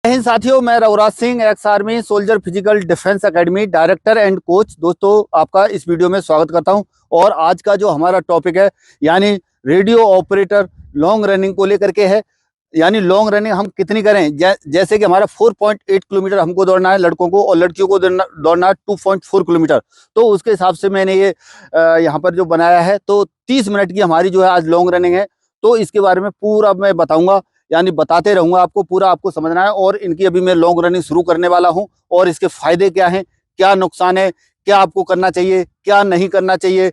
जय हिंद साथियों, मैं Raghuraj Singh, ex army soldier physical defence academy director and coach. दोस्तों, आपका इस वीडियो में स्वागत करता हूं। और आज का जो हमारा टॉपिक है यानी रेडियो ऑपरेटर लॉन्ग रनिंग को लेकर के है। यानी लॉन्ग रनिंग हम कितनी करें, जैसे कि हमारा 4.8 किलोमीटर हमको दौड़ना है लड़कों को, और लड़कियों को दौड़ना है 2.4 किलोमीटर। तो उसके हिसाब से मैंने ये यहाँ पर जो बनाया है, तो 30 मिनट की हमारी जो है आज लॉन्ग रनिंग है। तो इसके बारे में पूरा मैं बताऊंगा, यानी बताते रहूंगा आपको, पूरा आपको समझना है। और इनकी अभी मैं लॉन्ग रनिंग शुरू करने वाला हूं, और इसके फायदे क्या हैं, क्या नुकसान है, क्या आपको करना चाहिए, क्या नहीं करना चाहिए,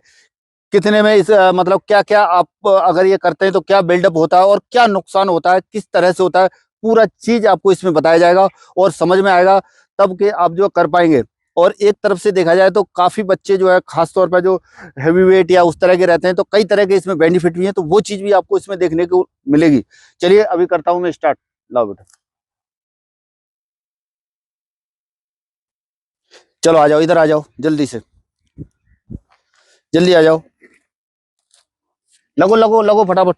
कितने में इस मतलब क्या क्या आप अगर ये करते हैं तो क्या बिल्डअप होता है, और क्या नुकसान होता है, किस तरह से होता है, पूरा चीज आपको इसमें बताया जाएगा और समझ में आएगा, तब के आप जो कर पाएंगे। और एक तरफ से देखा जाए तो काफी बच्चे जो है, खासतौर पर जो हैवी वेट या उस तरह के रहते हैं, तो कई तरह के इसमें बेनिफिट भी हैं, तो वो चीज भी आपको इसमें देखने को मिलेगी। चलिए अभी करता हूं मैं स्टार्ट। लाओ बेटा, चलो आ जाओ, इधर आ जाओ, जल्दी से, जल्दी आ जाओ, लगो लगो लगो फटाफट।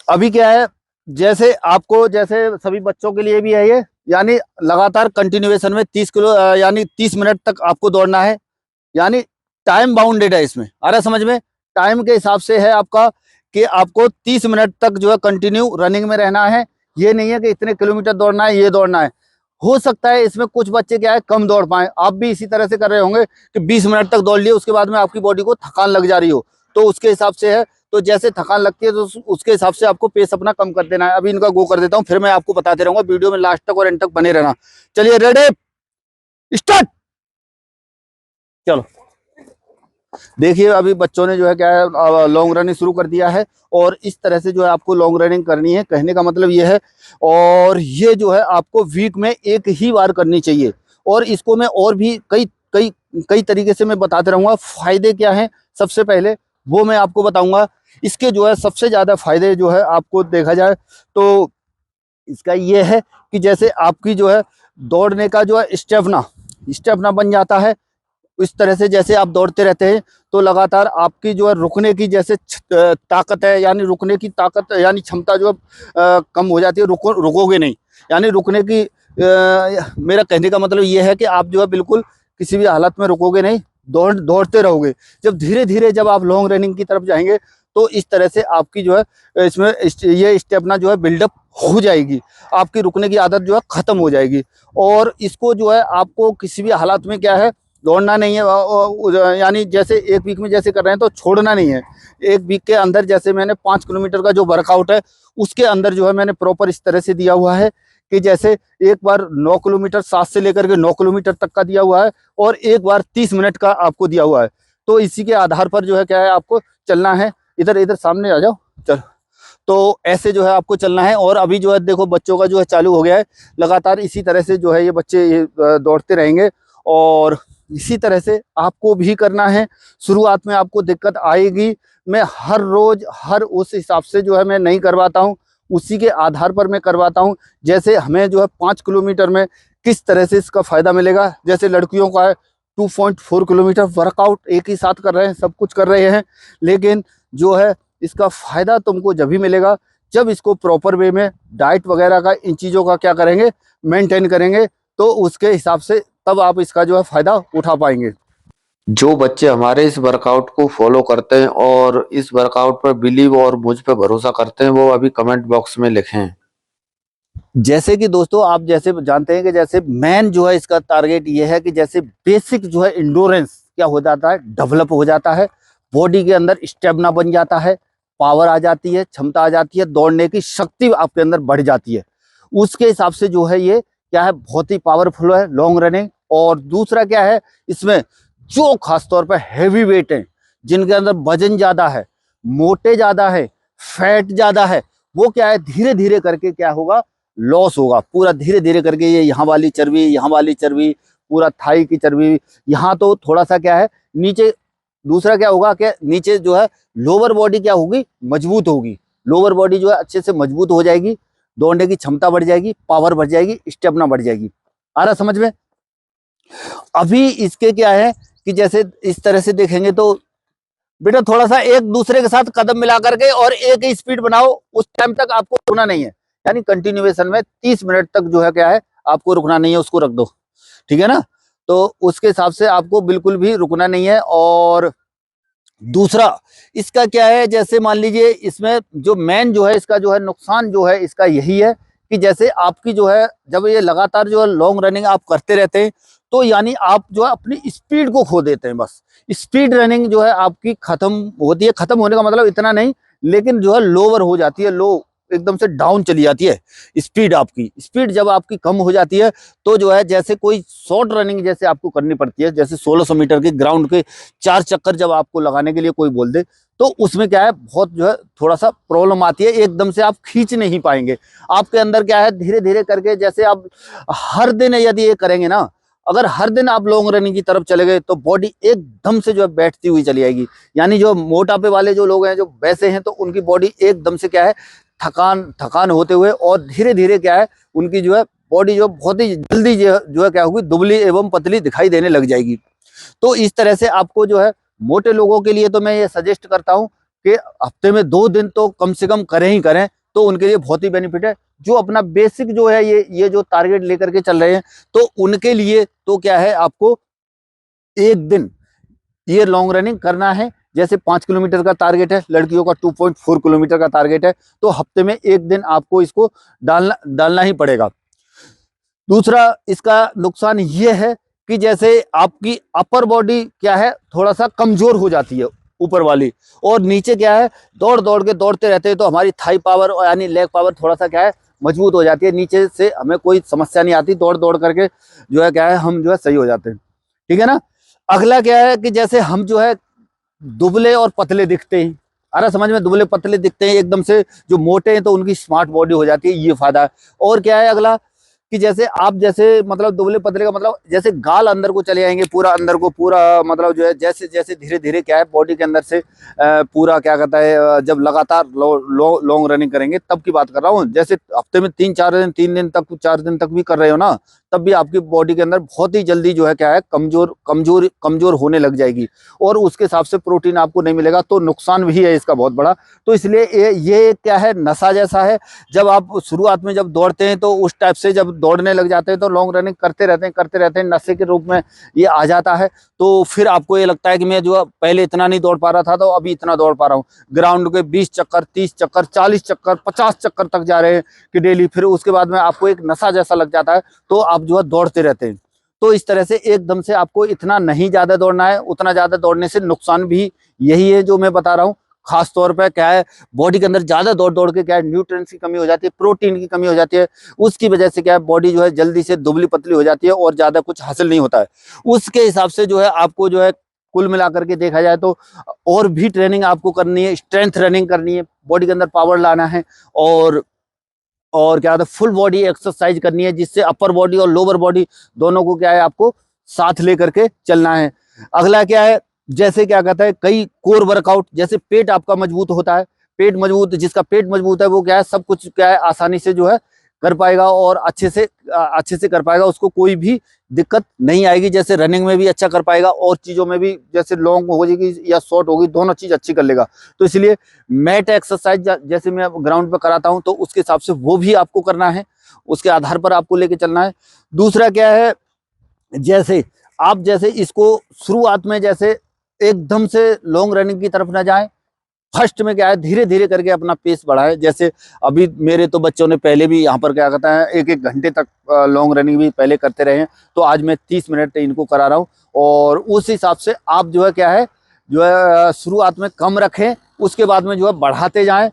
अभी क्या है, जैसे आपको, जैसे सभी बच्चों के लिए भी है ये, यानी लगातार कंटिन्यूएशन में 30 किलो यानी 30 मिनट तक आपको दौड़ना है। यानी टाइम बाउंडेड है इसमें, आ रहा है समझ में? टाइम के हिसाब से है आपका कि आपको 30 मिनट तक जो है कंटिन्यू रनिंग में रहना है। ये नहीं है कि इतने किलोमीटर दौड़ना है, ये दौड़ना है। हो सकता है इसमें कुछ बच्चे क्या है, कम दौड़ पाए। आप भी इसी तरह से कर रहे होंगे कि 20 मिनट तक दौड़ लिए, उसके बाद में आपकी बॉडी को थकान लग जा रही हो, तो उसके हिसाब से है। तो जैसे थकान लगती है तो उसके हिसाब से आपको पेस अपना कम कर देना है। अभी इनका गो कर देता हूँ, फिर मैं आपको बताते रहूंगा। वीडियो में लास्ट तक और एंड तक बने रहना। चलिए, रेडी, स्टार्ट। चलो देखिए, अभी बच्चों ने जो है क्या है, लॉन्ग रनिंग शुरू कर दिया है। और इस तरह से जो है आपको लॉन्ग रनिंग करनी है, कहने का मतलब ये है। और ये जो है आपको वीक में एक ही बार करनी चाहिए। और इसको मैं और भी कई कई कई तरीके से मैं बताते रहूंगा। फायदे क्या हैं सबसे पहले वो मैं आपको बताऊंगा। इसके जो है सबसे ज्यादा फायदे जो है आपको देखा जाए तो इसका ये है कि जैसे आपकी जो है दौड़ने का जो है स्टेमिना स्टेमिना बन जाता है। इस तरह से जैसे आप दौड़ते रहते हैं तो लगातार आपकी जो है रुकने की जैसे ताकत है, यानी रुकने की ताकत यानी क्षमता जो है कम हो जाती है। रुकोगे नहीं, यानी रुकने की मेरा कहने का मतलब ये है कि आप जो है बिल्कुल किसी भी हालत में रुकोगे नहीं, दौड़ते रहोगे। जब धीरे धीरे जब आप लॉन्ग रनिंग की तरफ जाएंगे तो इस तरह से आपकी जो है इसमें ये स्टेमिना जो है बिल्डअप हो जाएगी। आपकी रुकने की आदत जो है खत्म हो जाएगी। और इसको जो है आपको किसी भी हालत में क्या है, दौड़ना नहीं है। यानी जैसे एक वीक में जैसे कर रहे हैं तो छोड़ना नहीं है। एक वीक के अंदर जैसे मैंने 5 किलोमीटर का जो वर्कआउट है उसके अंदर जो है मैंने प्रॉपर इस तरह से दिया हुआ है कि जैसे एक बार 9 किलोमीटर 7 से लेकर के 9 किलोमीटर तक का दिया हुआ है, और एक बार 30 मिनट का आपको दिया हुआ है। तो इसी के आधार पर जो है क्या है आपको चलना है। इधर इधर सामने आ जाओ, चलो। तो ऐसे जो है आपको चलना है। और अभी जो है देखो बच्चों का जो है चालू हो गया है। लगातार इसी तरह से जो है ये बच्चे ये दौड़ते रहेंगे, और इसी तरह से आपको भी करना है। शुरुआत में आपको दिक्कत आएगी। मैं हर रोज हर उस हिसाब से जो है मैं नहीं करवाता हूँ, उसी के आधार पर मैं करवाता हूँ। जैसे हमें जो है 5 किलोमीटर में किस तरह से इसका फायदा मिलेगा। जैसे लड़कियों का है 2.4 किलोमीटर वर्कआउट एक ही साथ कर रहे हैं, सब कुछ कर रहे हैं, लेकिन जो है इसका फायदा तुमको जब भी मिलेगा जब इसको प्रॉपर वे में डाइट वगैरह का, इन चीज़ों का क्या करेंगे, मेंटेन करेंगे। तो उसके हिसाब से तब आप इसका जो है फायदा उठा पाएंगे। जो बच्चे हमारे इस वर्कआउट को फॉलो करते हैं और इस वर्कआउट पर बिलीव और मुझ पे भरोसा करते हैं, वो अभी कमेंट बॉक्स में लिखें। जैसे कि दोस्तों आप जैसे जानते हैं कि जैसे मेन जो है इसका टारगेट ये है कि जैसे बेसिक जो है इंडोरेंस क्या हो जाता है, डेवलप हो जाता है। बॉडी के अंदर स्टेमिना बन जाता है, पावर आ जाती है, क्षमता आ जाती है, दौड़ने की शक्ति आपके अंदर बढ़ जाती है। उसके हिसाब से जो है ये क्या है, बहुत ही पावरफुल है लॉन्ग रनिंग। और दूसरा क्या है, इसमें जो खासतौर पर हैवी वेट है, जिनके अंदर वजन ज्यादा है, मोटे ज्यादा है, फैट ज्यादा है, वो क्या है धीरे धीरे करके क्या होगा, लॉस होगा। पूरा धीरे धीरे करके ये यहाँ वाली चर्बी, यहाँ वाली चर्बी, पूरा थाई की चर्बी, यहाँ तो थोड़ा सा क्या है नीचे। दूसरा क्या होगा कि नीचे जो है लोअर बॉडी क्या होगी, मजबूत होगी। लोअर बॉडी जो है अच्छे से मजबूत हो जाएगी, दौड़ने की क्षमता बढ़ जाएगी, पावर बढ़ जाएगी, स्टेमिना बढ़ जाएगी। आ रहा समझ में? अभी इसके क्या है कि जैसे इस तरह से देखेंगे तो बेटा थोड़ा सा एक दूसरे के साथ कदम मिला करके और एक ही स्पीड बनाओ। उस टाइम तक आपको रुकना नहीं है, यानी कंटिन्यूएशन में 30 मिनट तक जो है क्या है आपको रुकना नहीं है, उसको रख दो, ठीक है ना। तो उसके हिसाब से आपको बिल्कुल भी रुकना नहीं है। और दूसरा इसका क्या है, जैसे मान लीजिए इसमें जो मेन जो है इसका जो है नुकसान जो है इसका यही है कि जैसे आपकी जो है जब ये लगातार जो है लॉन्ग रनिंग आप करते रहते हैं तो यानी आप जो है अपनी स्पीड को खो देते हैं। बस स्पीड रनिंग जो है आपकी खत्म होती है, खत्म होने का मतलब इतना नहीं, लेकिन जो है लोअर हो जाती है, लो एकदम से डाउन चली जाती है स्पीड। आपकी स्पीड जब आपकी कम हो जाती है तो जो है जैसे कोई शॉर्ट रनिंग जैसे आपको करनी पड़ती है, जैसे 1600 मीटर के ग्राउंड के 4 चक्कर जब आपको लगाने के लिए कोई बोल दे तो उसमें क्या है बहुत जो है थोड़ा सा प्रॉब्लम आती है, एकदम से आप खींच नहीं पाएंगे। आपके अंदर क्या है धीरे धीरे करके, जैसे आप हर दिन यदि ये करेंगे ना, अगर हर दिन आप लॉन्ग रनिंग की तरफ चले गए तो बॉडी एकदम से जो है बैठती हुई चली आएगी। यानी जो मोटापे वाले जो लोग हैं जो वैसे हैं तो उनकी बॉडी एकदम से क्या है थकान होते हुए और धीरे धीरे क्या है उनकी जो है बॉडी जो बहुत ही जल्दी जो है क्या होगी दुबली एवं पतली दिखाई देने लग जाएगी। तो इस तरह से आपको जो है मोटे लोगों के लिए तो मैं ये सजेस्ट करता हूं कि हफ्ते में 2 दिन तो कम से कम करें ही करें, तो उनके लिए बहुत ही बेनिफिट है। जो अपना बेसिक जो है ये जो टारगेट लेकर के चल रहे हैं तो उनके लिए तो क्या है आपको एक दिन ये लॉन्ग रनिंग करना है। जैसे 5 किलोमीटर का टारगेट है, लड़कियों का 2.4 किलोमीटर का टारगेट है, तो हफ्ते में एक दिन आपको इसको डालना ही पड़ेगा। दूसरा इसका नुकसान ये है कि जैसे आपकी अपर बॉडी क्या है थोड़ा सा कमजोर हो जाती है ऊपर वाली, और नीचे क्या है दौड़ते रहते हैं तो हमारी थाई पावर यानी लेग पावर थोड़ा सा क्या है मजबूत हो जाती है। नीचे से हमें कोई समस्या नहीं आती, दौड़ करके जो है क्या है हम जो है सही हो जाते हैं, ठीक है ना। अगला क्या है कि जैसे हम जो है दुबले और पतले दिखते हैं, अरे समझ में दुबले पतले दिखते हैं एकदम से, जो मोटे हैं तो उनकी स्मार्ट बॉडी हो जाती है, ये फायदा है। और क्या है अगला कि जैसे आप जैसे मतलब दुबले पतले का मतलब जैसे गाल अंदर को चले आएंगे, पूरा अंदर को पूरा मतलब जो है जैसे जैसे धीरे धीरे क्या है बॉडी के अंदर से पूरा क्या कहता है जब लगातार लॉन्ग रनिंग करेंगे तब की बात कर रहा हूँ। जैसे हफ्ते में 4 दिन तक भी कर रहे हो ना, तब भी आपकी बॉडी के अंदर बहुत ही जल्दी जो है क्या है कमजोर होने लग जाएगी और उसके हिसाब से प्रोटीन आपको नहीं मिलेगा, तो नुकसान भी है इसका बहुत बड़ा। तो इसलिए ये क्या है नशा जैसा है। जब आप शुरुआत में जब दौड़ते हैं तो उस टाइप से जब दौड़ने लग जाते हैं तो लॉन्ग रनिंग करते रहते हैं नशे के रूप में ये आ जाता है। तो फिर आपको ये लगता है कि मैं जो है पहले इतना नहीं दौड़ पा रहा था तो अभी इतना दौड़ पा रहा हूँ। ग्राउंड के 20 चक्कर 30 चक्कर 40 चक्कर 50 चक्कर तक जा रहे हैं कि डेली, फिर उसके बाद में आपको एक नशा जैसा लग जाता है तो आप जो है दौड़ते रहते हैं। तो इस तरह से एकदम से आपको इतना नहीं ज्यादा दौड़ना है, उतना ज्यादा दौड़ने से नुकसान भी यही है जो मैं बता रहा हूँ। खास तौर पे क्या है बॉडी के अंदर ज्यादा दौड़ के क्या है न्यूट्रिएंट्स की कमी हो जाती है, प्रोटीन की कमी हो जाती है, उसकी वजह से क्या है बॉडी जो है जल्दी से दुबली पतली हो जाती है और ज्यादा कुछ हासिल नहीं होता है। उसके हिसाब से जो है आपको जो है कुल मिलाकर के देखा जाए तो और भी ट्रेनिंग आपको करनी है, स्ट्रेंथ रनिंग करनी है, बॉडी के अंदर पावर लाना है और क्या होता है फुल बॉडी एक्सरसाइज करनी है, जिससे अपर बॉडी और लोअर बॉडी दोनों को क्या है आपको साथ लेकर के चलना है। अगला क्या है जैसे क्या कहता है कई कोर वर्कआउट, जैसे पेट आपका मजबूत होता है, पेट मजबूत जिसका पेट मजबूत है वो क्या है सब कुछ क्या है आसानी से जो है कर पाएगा और अच्छे से कर पाएगा, उसको कोई भी दिक्कत नहीं आएगी। जैसे रनिंग में भी अच्छा कर पाएगा और चीजों में भी, जैसे लॉन्ग हो जाएगी या शॉर्ट होगी दोनों चीज अच्छी कर लेगा। तो इसलिए मैट एक्सरसाइज जैसे मैं ग्राउंड पे कराता हूं तो उसके हिसाब से वो भी आपको करना है, उसके आधार पर आपको लेके चलना है। दूसरा क्या है जैसे इसको शुरुआत में जैसे एकदम से लॉन्ग रनिंग की तरफ ना जाए, फर्स्ट में क्या है धीरे धीरे करके अपना पेस बढ़ाए। जैसे अभी मेरे तो बच्चों ने पहले भी यहाँ पर क्या कहता है 1-1 घंटे तक लॉन्ग रनिंग भी पहले करते रहे हैं, तो आज मैं 30 मिनट इनको करा रहा हूँ। और उस हिसाब से आप जो है क्या है जो है शुरुआत में कम रखें, उसके बाद में जो है बढ़ाते जाएं।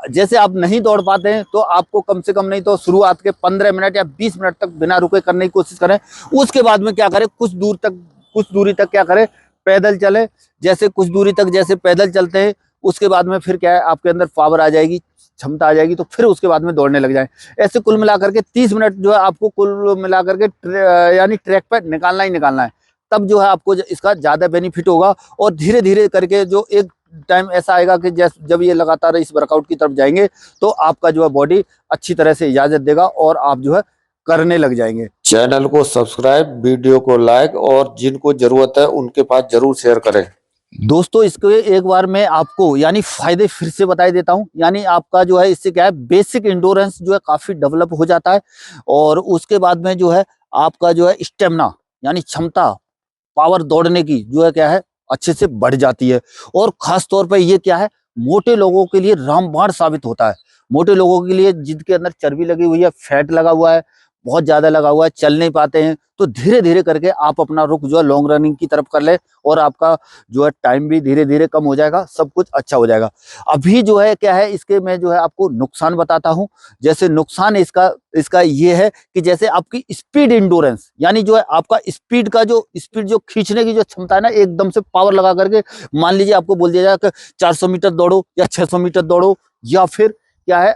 जैसे आप नहीं दौड़ पाते हैं तो आपको कम से कम नहीं तो शुरुआत के 15 मिनट या 20 मिनट तक बिना रुके करने की कोशिश करें। उसके बाद में क्या करें कुछ दूरी तक क्या करें पैदल चले। जैसे कुछ दूरी तक जैसे पैदल चलते हैं उसके बाद में फिर क्या है आपके अंदर पावर आ जाएगी, क्षमता आ जाएगी, तो फिर उसके बाद में दौड़ने लग जाए। ऐसे कुल मिलाकर के 30 मिनट जो है आपको कुल मिलाकर के यानी ट्रैक पर निकालना ही निकालना है, तब जो है आपको इसका ज्यादा बेनिफिट होगा। और धीरे धीरे करके जो एक टाइम ऐसा आएगा कि जब ये लगातार इस वर्कआउट की तरफ जाएंगे तो आपका जो है बॉडी अच्छी तरह से इजाजत देगा और आप जो है करने लग जाएंगे। चैनल को सब्सक्राइब, वीडियो को लाइक और जिनको जरूरत है उनके पास जरूर शेयर करें। दोस्तों इसके एक बार मैं आपको यानी फायदे फिर से बता देता हूं। यानी आपका जो है इससे क्या है, बेसिक इंडोरेंस जो है काफी डेवलप हो जाता है, और उसके बाद में जो है आपका जो है स्टेमिना यानी क्षमता, पावर दौड़ने की जो है क्या है अच्छे से बढ़ जाती है। और खास तौर पे ये क्या है, मोटे लोगों के लिए रामबाण साबित होता है। मोटे लोगों के लिए जिनके अंदर चर्बी लगी हुई है, फैट लगा हुआ है, बहुत ज्यादा लगा हुआ है, चल नहीं पाते हैं, तो धीरे धीरे करके आप अपना रुख जो है लॉन्ग रनिंग की तरफ कर ले, और आपका जो है टाइम भी धीरे धीरे कम हो जाएगा, सब कुछ अच्छा हो जाएगा। अभी जो है क्या है, इसके मैं जो है आपको नुकसान बताता हूँ। जैसे नुकसान इसका इसका ये है कि जैसे आपकी स्पीड इंडोरेंस यानी जो है आपका स्पीड का जो स्पीड जो खींचने की जो क्षमता है ना, एकदम से पावर लगा करके मान लीजिए आपको बोल दिया जाए कि 400 मीटर दौड़ो या 600 मीटर दौड़ो, या फिर क्या है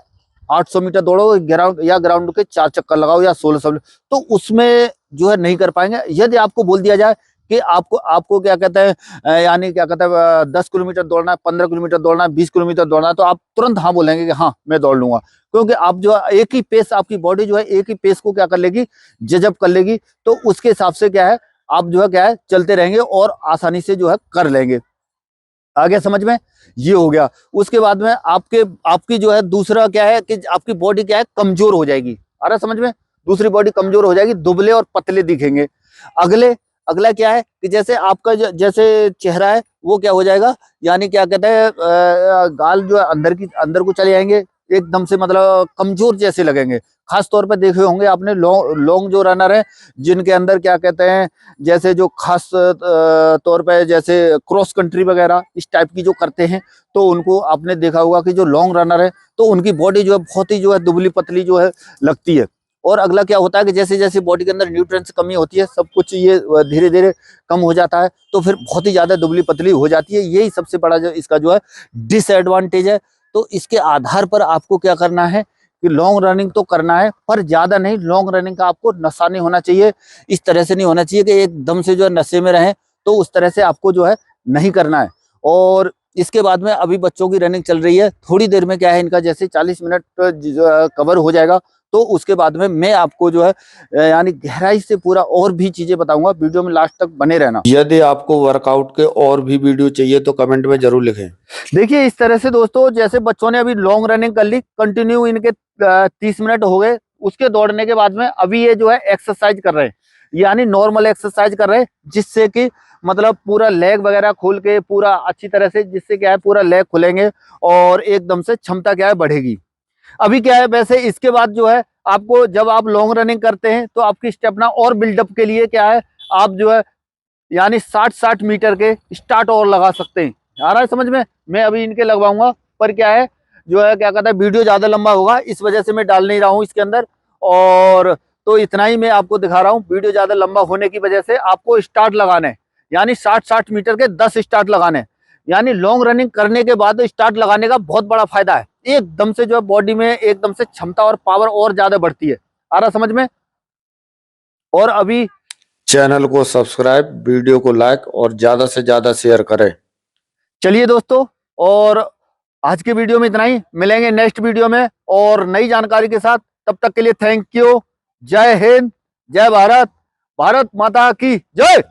800 मीटर दौड़ो, ग्राउंड के 4 चक्कर लगाओ या 1600, तो उसमें जो है नहीं कर पाएंगे। यदि आपको बोल दिया जाए कि आपको आपको क्या कहते हैं यानी क्या कहते हैं 10 किलोमीटर दौड़ना है, 15 किलोमीटर दौड़ना है, 20 किलोमीटर दौड़ना है, तो आप तुरंत हाँ बोलेंगे कि हाँ मैं दौड़ लूंगा। क्योंकि आप जो है एक ही पेस, आपकी बॉडी जो है एक ही पेस को क्या कर लेगी, जजब कर लेगी। तो उसके हिसाब से क्या है आप जो है क्या है चलते रहेंगे और आसानी से जो है कर लेंगे। आगे समझ में, ये हो गया। उसके बाद में आपकी जो है दूसरा क्या है कि आपकी बॉडी क्या है कमजोर हो जाएगी। आ रहा समझ में, दूसरी बॉडी कमजोर हो जाएगी, दुबले और पतले दिखेंगे। अगले अगला क्या है कि जैसे आपका जैसे चेहरा है वो क्या हो जाएगा, यानी क्या कहते हैं गाल जो है अंदर को चले जाएंगे, एकदम से मतलब कमजोर जैसे लगेंगे। खास तौर पे देखे होंगे आपने लॉन्ग जो रनर है, जिनके अंदर क्या कहते हैं जैसे जो खास तौर पे जैसे क्रॉस कंट्री वगैरह इस टाइप की जो करते हैं, तो उनको आपने देखा होगा कि जो लॉन्ग रनर है तो उनकी बॉडी जो है बहुत ही जो है दुबली पतली जो है लगती है। और अगला क्या होता है कि जैसे जैसे बॉडी के अंदर न्यूट्रिएंट्स की कमी होती है, सब कुछ ये धीरे धीरे कम हो जाता है, तो फिर बहुत ही ज्यादा दुबली पतली हो जाती है। यही सबसे बड़ा जो इसका जो है डिसएडवांटेज है। तो इसके आधार पर आपको क्या करना है कि लॉन्ग रनिंग तो करना है, पर ज्यादा नहीं। लॉन्ग रनिंग का आपको नशा नहीं होना चाहिए, इस तरह से नहीं होना चाहिए कि एकदम से जो है नशे में रहें, तो उस तरह से आपको जो है नहीं करना है। और इसके बाद में अभी बच्चों की रनिंग चल रही है, थोड़ी देर में क्या है इनका जैसे 40 मिनट कवर हो जाएगा, तो उसके बाद में मैं आपको जो है यानी गहराई से पूरा और भी चीजें बताऊंगा। वीडियो में लास्ट तक बने रहना। यदि आपको वर्कआउट के और भी वीडियो चाहिए तो कमेंट में जरूर लिखें। देखिए इस तरह से दोस्तों, जैसे बच्चों ने अभी लॉन्ग रनिंग कर ली, कंटिन्यू इनके 30 मिनट हो गए, उसके दौड़ने के बाद में अभी ये जो है एक्सरसाइज कर रहे हैं, यानी नॉर्मल एक्सरसाइज कर रहे हैं, जिससे कि मतलब पूरा लेग वगैरह खोल के पूरा अच्छी तरह से, जिससे क्या है पूरा लेग खुलेंगे और एकदम से क्षमता क्या है बढ़ेगी। अभी क्या है वैसे इसके बाद जो है आपको, जब आप लॉन्ग रनिंग करते हैं तो आपकी स्टेमिना और बिल्डअप के लिए क्या है आप जो है यानी 60-60 मीटर के स्टार्ट और लगा सकते हैं। आ रहा है समझ में, मैं अभी इनके लगवाऊंगा, पर क्या है जो है क्या कहता है वीडियो ज्यादा लंबा होगा, इस वजह से मैं डाल नहीं रहा हूँ इसके अंदर। और तो इतना ही मैं आपको दिखा रहा हूँ, वीडियो ज्यादा लंबा होने की वजह से आपको स्टार्ट लगाने हैं, यानी 60-60 मीटर के 10 स्टार्ट लगाने हैं। यानी लॉन्ग रनिंग करने के बाद स्टार्ट लगाने का बहुत बड़ा फायदा है, एकदम से जो है बॉडी में एकदम से क्षमता और पावर और ज्यादा बढ़ती है। आ रहा समझ में। और अभी चैनल को सब्सक्राइब, वीडियो को लाइक और ज्यादा से ज्यादा शेयर करें। चलिए दोस्तों, और आज के वीडियो में इतना ही, मिलेंगे नेक्स्ट वीडियो में और नई जानकारी के साथ। तब तक के लिए थैंक यू। जय हिंद, जय भारत, भारत माता की जय।